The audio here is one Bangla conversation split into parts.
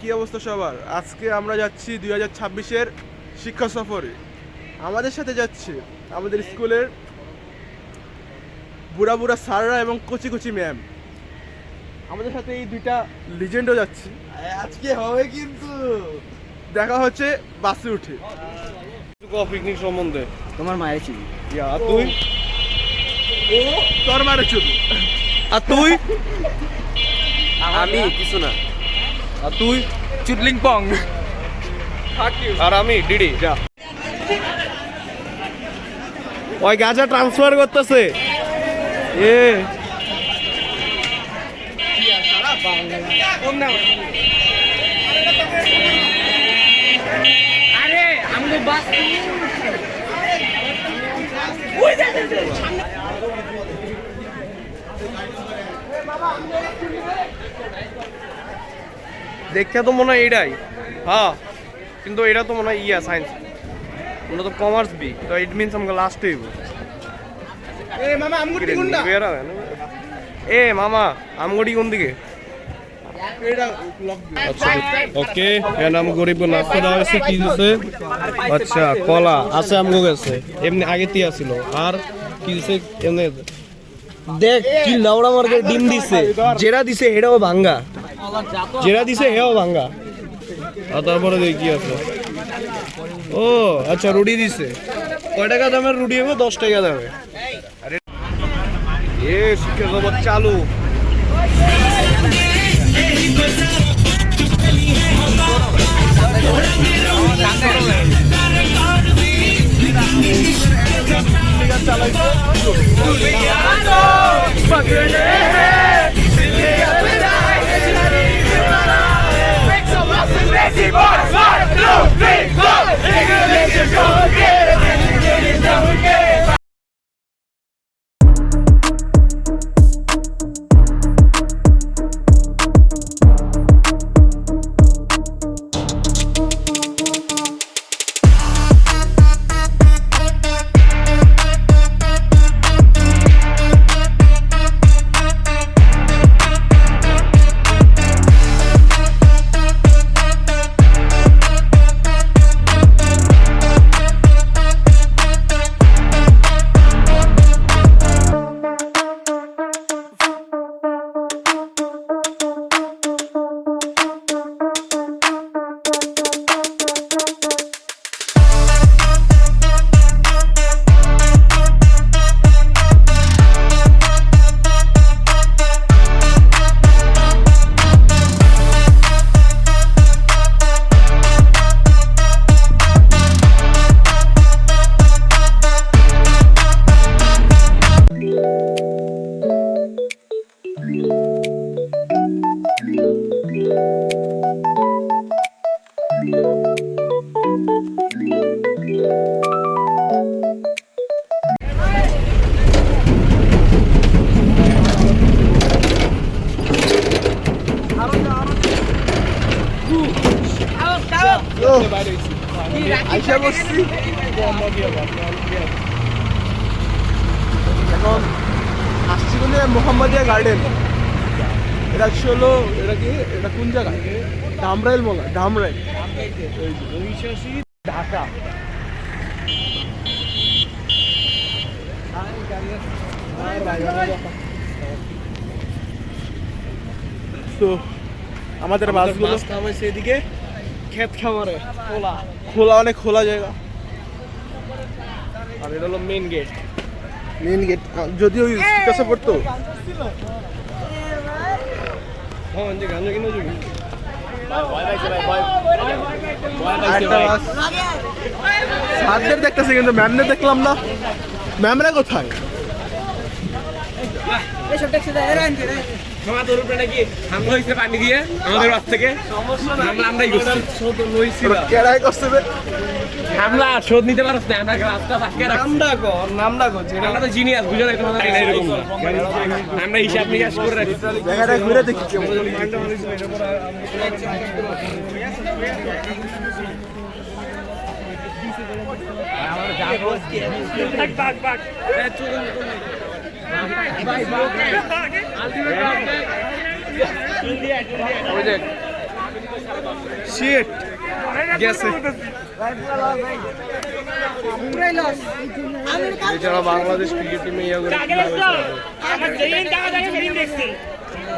কি অবস্থা সবার? আজকে আমরা যাচ্ছি 2026-এর শিক্ষা সফরে। আমাদের সাথে যাচ্ছে আমাদের স্কুলের বুড়া বুড়া স্যাররা এবং কচি কচি ম্যাম। আমাদের সাথে এই দুইটা লিজেন্ডও যাচ্ছে। আজকে হবে কিন্তু দেখা হচ্ছে বাসে উঠে। পিকনিক সম্বন্ধে তোমার মায়ের ছিল আর তুই ও তোর মারে চুল। আর তুই আমি কিছু না। আর তুই চুটলিং পং। আর আমি ডিডি যা। ওই গাজা ট্রান্সফার করতেছে আরে আমাকে বাস দেখে তো মনে হয় এটাই। হ্যাঁ কিন্তু এটা তো মনে হয় সায়েন্স, আমরা তো কমার্স বি, তো ইট মিনস আমাকে লাস্ট হইব। এ মামা আমগুড়ি কোন দিকে? আচ্ছা ওকে, এর নাম গরিব নাস্তা দেওয়া হয়েছে। কি দিছে? আচ্ছা কলা আছে আমগো গেছে, এমনি আগে তিয়া ছিল। আর কি দিছে? এমনি দেখ কি লাউড়া মার্কে ডিম দিছে, যেটা দিছে হেটাও ভাঙ্গা, যেটা দিছে হেও ভাঙ্গা। আর তারপরে দেখ কি আছে। ও আচ্ছা রুটি দিছে। কয় টাকা দামের রুটি হবে? 10 টাকা দামে। আরে এ শিক্ষা জগৎ চালু। আইসা বসছি এখন, আসছি বলে মোহাম্মদিয়া গার্ডেন। এটা হলো, এটা কি, এটা কোন জায়গায়? ধামরাইল মনে হয়, ধামরাইল ঢাকা। তো আমাদের বাসগুলো থামাইছে এদিকে ক্ষেত খামারে, খোলা খোলা, অনেক খোলা জায়গা। আর এটা হলো মেইন গেট। মেন গেট যদিও কাছে পড়তো। হ্যাঁ যে গান কিনে যাবি আরেকটা বাস স্যারদের দেখতেছি কিন্তু ম্যামদের দেখলাম না। ম্যামরা কোথায়? পানি দিয়ে আমাদের বাস থেকে আমরাই কেরাই করছে বে? হামলা শোধ নিতে পারছ না। আমরা রাস্তা ফাঁকা নামটা কর, নামটা কর। আমরা তো জিনিয়াস, বুঝো না তোমাদের এরকম না। আমরা হিসাব নিকাশ করে রাখি, জায়গাটা ঘুরে দেখি কেমন। শিট গেছে এছাড়া বাংলাদেশ ক্রিকেট টিমে ইয়া করে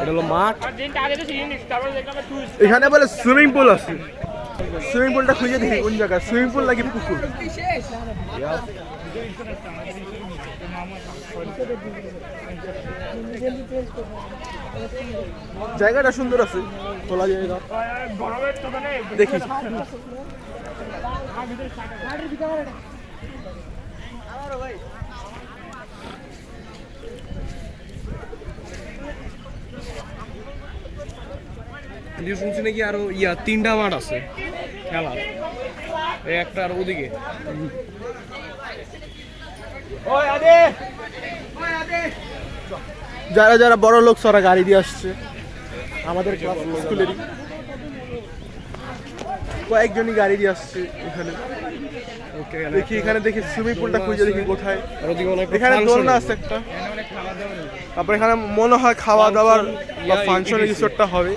এটা হলো মাঠ। এখানে বলে সুইমিং পুল আছে, সুইমিং পুলটা খুঁজে দেখি কোন জায়গায়, সুইমিং পুল নাকি পুকুর। জায়গাটা সুন্দর আছে, খোলা জায়গা। দেখি শুনছি নাকি আরো ইয়া 3টা মাঠ আছে খেলার, এই একটা আর ওদিকে। যারা যারা বড় লোক তারা গাড়ি দিয়ে আসছে, আমাদের স্কুলেরই কয়েকজনই গাড়ি দিয়ে আসছে এখানে। দেখি এখানে দেখি সুইমিং পুলটা খুঁজে দেখি কোথায়। এখানে দোলনা আছে একটা, তারপরে এখানে মনে হয় খাওয়া দাওয়ার বা ফাংশনের কিছু একটা হবে।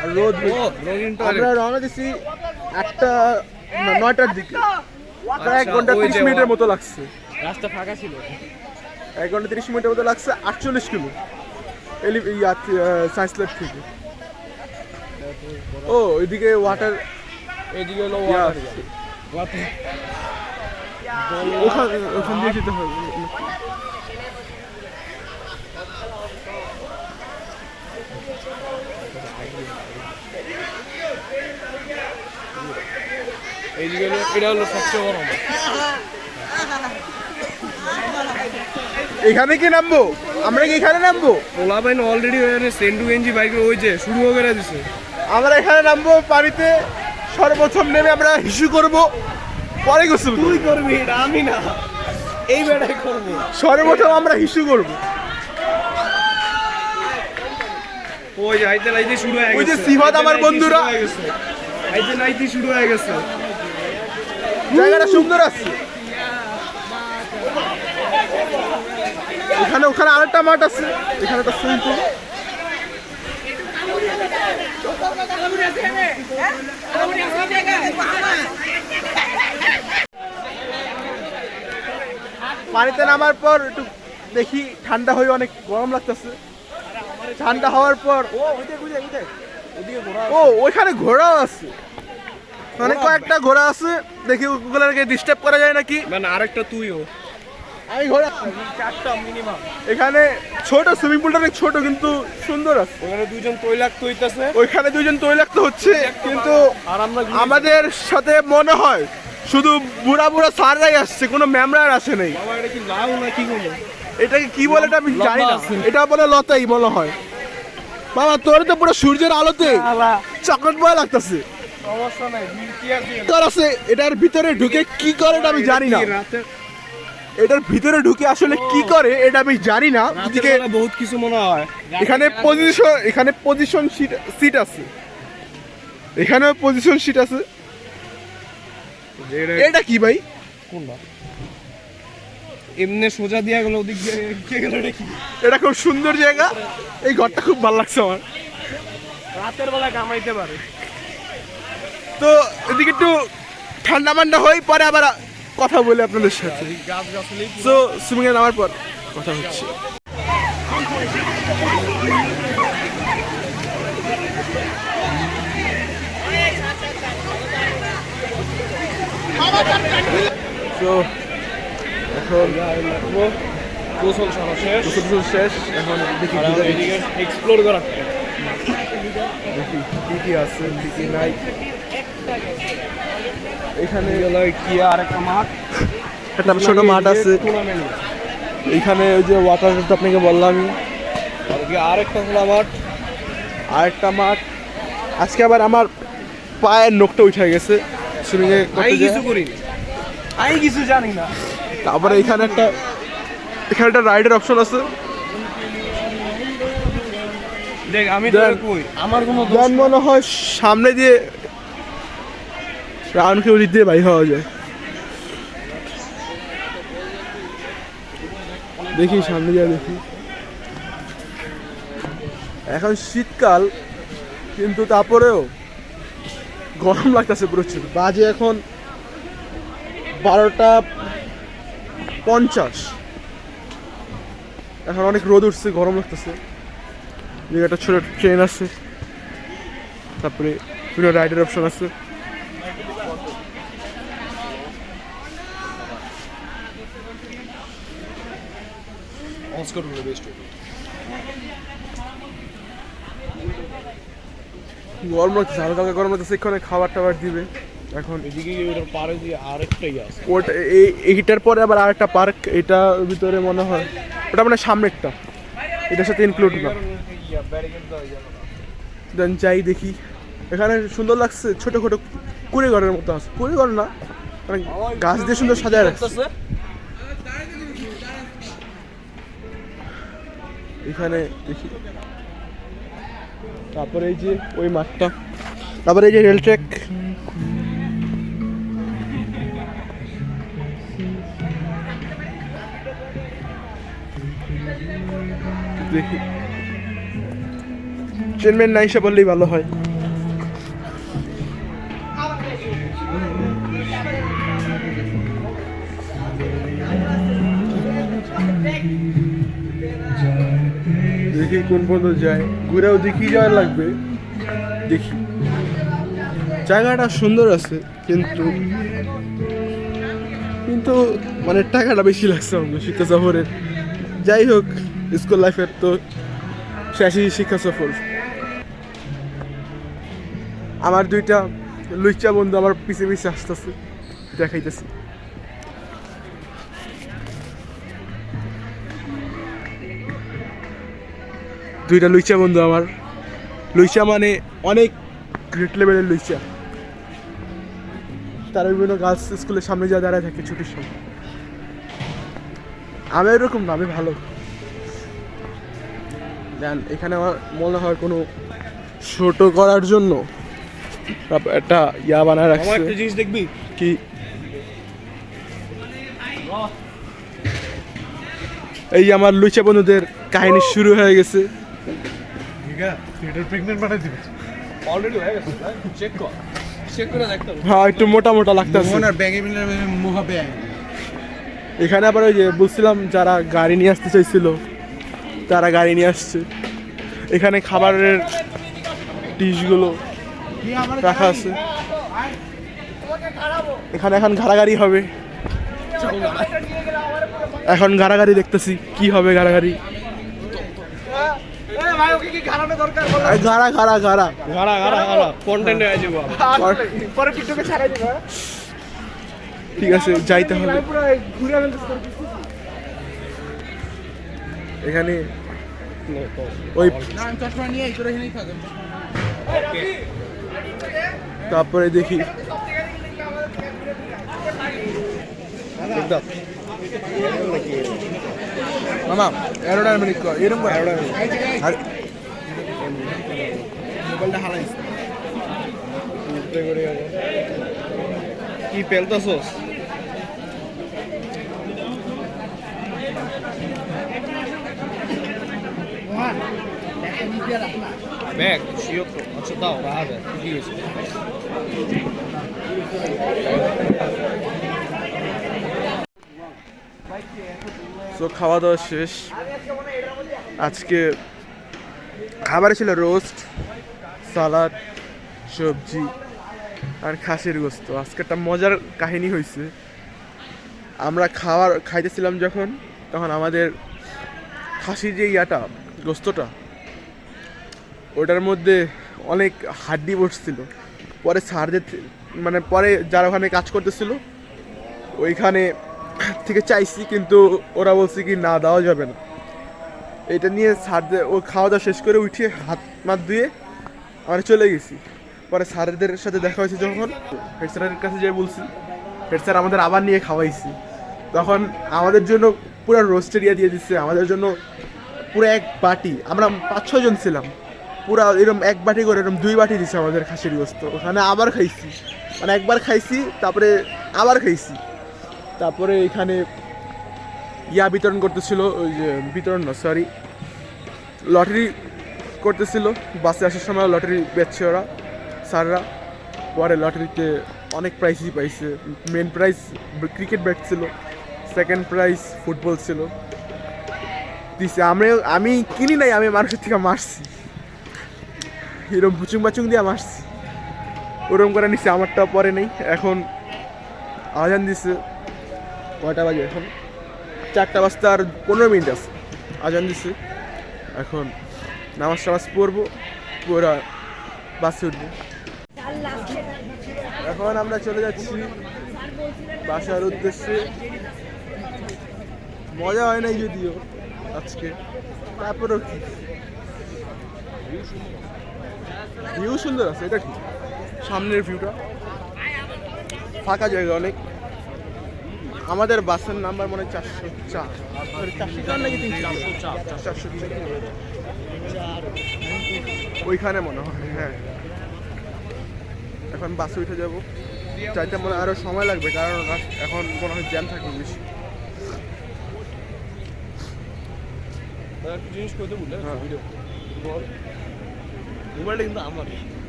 আর রোদ, আমরা রওনা দিচ্ছি 9টার দিকে, প্রায় 1 ঘন্টা 30 মিনিটের মতো লাগছে। রাস্তা ফাঁকা ছিল, 1 ঘন্টা 30 মিনিটের মতো লাগছে। 48 কিলো সায়েন্স ল্যাব থেকে। ও ওইদিকে ওয়াটার, এইদিকে হলো ওয়াটার, ওখান দিয়ে যেতে হবে। এইদিকে হলো, এটা হলো সবচেয়ে বড় মাঠ। এখানে কি নামবো? আমরা কি এখানে নামবো? ওলা বাইন অলরেডি সেন্টু গেঞ্জি বাইকের ওই যে শুরু করে দিছে। আমরা এখানে নামবো পানিতে, সর্বপ্রথম নেমে আমরা হিসু করব, পরে গোসল তুই করবি, এটা আমি না, এই বেটাই করবো। সর্বপ্রথম আমরা হিসু করব। ওই যে আইতে নাইতে শুরু হয়ে গেছে, ওই যে সিফাত আমার বন্ধুরা, আইতে নাইতে শুরু হয়ে গেছে। জায়গাটা সুন্দর আছে। এখানে ওখানে আরেকটা মাঠ আছে, এখানে একটা সুইমিং পুল। পানিতে নামার পর একটু দেখি ঠান্ডা হয়ে অনেক গরম লাগতেছে। ঠান্ডা হওয়ার পর ও ওইখানে ঘোড়াও আছে, মানে কয়েকটা ঘোড়া আছে। দেখি ওগুলোকে ডিস্টার্ব করা যায় নাকি। মানে আরেকটা তুইও, আমি ঘোড়া 4টা মিনিমাম। এখানে ছোট সুইমিং পুলটা অনেক ছোট কিন্তু সুন্দর আছে। ওখানে দুইজন তৈলাক্ত হইতাছে, ওইখানে দুজন তৈলাক্ত হচ্ছে, কিন্তু আর আমরা আমাদের সাথে মনে হয় শুধু বুড়া বুড়া স্যাররাই আসছে, কোনো ম্যামরা আসে নাই। বাবা এটা কি লাউ না কি বলে? এটাকে কি বলে এটা আমি জানি না, লতা। এটা বলে লতাই মনে হয়। বাবা তোর তো পুরো সূর্যের আলোতে চকলেট বয় লাগতেছে। সমস্যা নাই, কি আর দিয়ে তোর আছে এটার ভিতরে ঢুকে কি করে এটা আমি জানি না। রাতে এটার ভিতরে ঢুকে আসলে কি করে এটা আমি জানি না। এদিকে বহুত কিছু মনে হয়। এখানে পজিশন সিট আছে, এখানেও পজিশন সিট আছে। এটা কি ভাই? কোনটা? এমনি সোজা দিয়া গেল, ওদিক দিয়ে কে গেল? এটা কি? এটা খুব সুন্দর জায়গা, এই ঘরটা খুব ভালো লাগছে আমার। রাতের বেলা কামাইতে পারে। তো এদিকে একটু ঠান্ডা মান্ডা হই, পরে আবার কথা বলি আপনাদের সাথে। গাছ গাছলি তো সুইমিং এ নামার পর কথা হচ্ছে। তো এখন গোসল সারা শেষ, গোসল শেষ, এখন দেখি আর আমরা এদিকে এক্সপ্লোর করা। দেখি কি কি আছে কি কি নাই। এখানে কি আর একটা মাঠ, একটা ছোট মাঠ আছে, টুর্নামেন্ট। এইখানে ওই যে ওয়াটার তো আপনাকে বললামই। আর একটা খোলা মাঠ, আরেকটা মাঠ। আজকে আবার আমার পায়ের নখটা উঠে গেছে সুইমিং এ আমি করতে কিছু গিয়ে। করি, আমি কিছু জানি না। তারপরে এখানে একটা রাইডের অপশন আছে। দেখ আমি দেন। তো কই, আমার কোনো দোষ দেন মনে হয় সামনে দিয়ে রাউন্ড ওদিক দিয়ে বাইর হওয়া যায়। দেখি সামনে দিয়ে দেখি। এখন শীতকাল, কিন্তু তারপরেও গরম লাগতেছে প্রচুর। বাজে এখন 12:50। এখন অনেক রোদ উঠছে, গরম লাগতেছে। একটা ছোট ট্রেন আছে, তারপরে বিভিন্ন রাইডের অপশন আছে। গরম লাগতেছে, হালকা হালকা গরম লাগতেছে। এখানে খাবার টাবার দিবে এখন। এদিকে ওটার পারে দিয়ে আরেকটাই আছে। ওটা এইটার পরে আবার আরেকটা পার্ক, এটা ভিতরে মনে হয় ওটা মানে সামনেরটা, এটার সাথে ইনক্লুড না। দেন যাই দেখি। এখানে সুন্দর লাগছে, ছোট ছোট কুড়িঘরের মতো আছে। কুড়িঘর না, মানে গাছ দিয়ে সুন্দর সাজায় রাখছে। এখানে দেখি। তারপরে এই যে ওই মাঠটা, তারপরে এই যে রেল ট্র্যাক। দেখি চেনমেন না এসে বললেই ভালো হয়। দেখি কোন পর্যন্ত যায়, ঘুরেও দেখি যাওয়ার লাগবে। দেখি জায়গাটা সুন্দর আছে, কিন্তু কিন্তু মানে টাকাটা বেশি লাগছে আমাদের শিক্ষা সফরের। যাই হোক, স্কুল লাইফের তো শেষই শিক্ষা সফর। আমার দুইটা লুচ্চা বন্ধু আমার পিছে পিছে আসতেছে, দেখাইতেছি। দুইটা লুইচা বন্ধু আমার। লুইচা মানে অনেক গ্রেট লেভেলের লুইচা। তারা বিভিন্ন গার্লস স্কুলের সামনে যা দাঁড়ায় থাকে ছুটির সময়। আমি এরকম না, আমি ভালো। দেন এখানে আমার মনে হয় কোনো ছোট করার জন্য একটা ইয়া বানায় রাখছে। একটা জিনিস দেখবি কি, এই আমার লুইচা বন্ধুদের কাহিনী শুরু হয়ে গেছে। অলরেডি হয়ে গেছে, চেক কর, চেক করে দেখতে হবে। হ্যাঁ, একটু মোটা মোটা লাগতেছে। এখানে আবার ওই যে বলছিলাম, যারা গাড়ি নিয়ে আসতে চাইছিল তারা গাড়ি নিয়ে আসছে। এখানে খাবারের ডিশগুলো রাখা আছে। এখানে এখন ঘাড়াঘাড়ি হবে। এখন ঘাড়াঘাড়ি দেখতেছি কি হবে। ঘাড়াঘাড়ি গাড়া গাড়া গাড়া গাড়া গাড়া গাড়া কন্টেন্টে আছে পরে টিকটকে ছাড়াই দিব। ঠিক আছে, যাইতে হবে। এখানে ওই তারপরে দেখি মামা এরোডাইনামিক এরকম মোবাইলটা হারাইস কি পেলতাছস? ব্যাগ শিওর তো। আচ্ছা দাও, রাখা যায়। কি হয়েছে? তো খাওয়া দাওয়া শেষ। আজকে খাবারে ছিল রোস্ট, সালাদ, সবজি আর খাসির গোস্ত। আজকে একটা মজার কাহিনী হয়েছে। আমরা খাইতেছিলাম যখন, তখন আমাদের খাসির যে ইয়াটা গোস্তটা, ওটার মধ্যে অনেক হাড্ডি বসছিল। পরে স্যারদের মানে পরে যারা ওখানে কাজ করতেছিল ওইখানে থেকে চাইছি, কিন্তু ওরা বলছে কি না, দেওয়া যাবে না। এটা নিয়ে স্যারদের ও খাওয়া দাওয়া শেষ করে উঠিয়ে হাত মাত ধুয়ে আমরা চলে গেছি। পরে স্যারদের সাথে দেখা হয়েছে যখন, হেড স্যারের কাছে যেয়ে বলছি, হেড স্যার আমাদের আবার নিয়ে খাওয়াইছি। তখন আমাদের জন্য পুরো রোস্টেরিয়া দিয়ে দিচ্ছে, আমাদের জন্য পুরো এক বাটি। আমরা 5-6 জন ছিলাম, পুরো এরকম এক বাটি করে এরকম 2 বাটি দিচ্ছে আমাদের খাসির গোস্ত। ওখানে আবার খাইছি, মানে একবার খাইছি তারপরে আবার খাইছি। তারপরে এখানে ইয়া বিতরণ করতেছিল, ওই যে বিতরণ না সরি, লটারি করতেছিল, বাসে আসার সময় লটারি বেচছে ওরা স্যাররা। পরে লটারিতে অনেক প্রাইজই পাইছে। মেন প্রাইজ ক্রিকেট ব্যাট ছিল, সেকেন্ড প্রাইজ ফুটবল ছিল দিছে। আমি কিনি নাই, আমি মানুষের থেকে মারছি, এরকম বুচুং বাচুং দিয়ে মারছি, ওরকম করে নিচ্ছে। আমারটা পরে নেই। এখন আজান দিছে, কয়টা বাজে এখন? 4টা বাজতে আর 15 মিনিট আছে। আজান দিছে, এখন নামাজ টামাজ পড়বো, পড়া বাসে উঠবো। এখন আমরা চলে যাচ্ছি বাসার উদ্দেশ্যে। মজা হয় নাই যদিও আজকে, তারপরেও কি ভিউ সুন্দর আছে। এটা কি সামনের ভিউটা, ফাঁকা জায়গা অনেক। আমাদের বাসের নাম্বার মনে হয় 404, 404 নাকি 404, ওইখানে মনে হয়। হ্যাঁ, এখন বাসে উঠে যাবো। চাইতে মনে আরো সময় লাগবে, কারণ এখন মনে হয় জ্যাম থাকবে বেশি। মোবাইলটা কিন্তু আমার।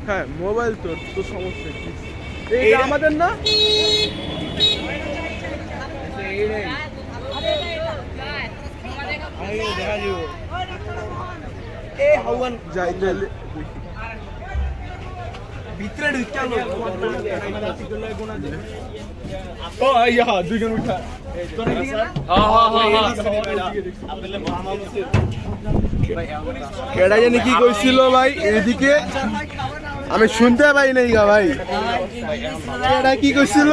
হ্যাঁ, মোবাইল তো সমস্যা কি? এইটা আমাদের না? দেখা যাবো যাই তাহলে ভিতরে ঢুকে আলো। ও ইয়া দুইজন উঠা। কেডা জানি কি কইছিল ভাই এদিকে, আমি শুনতে পাই নাই গা ভাই। কেডা কি কইছিল?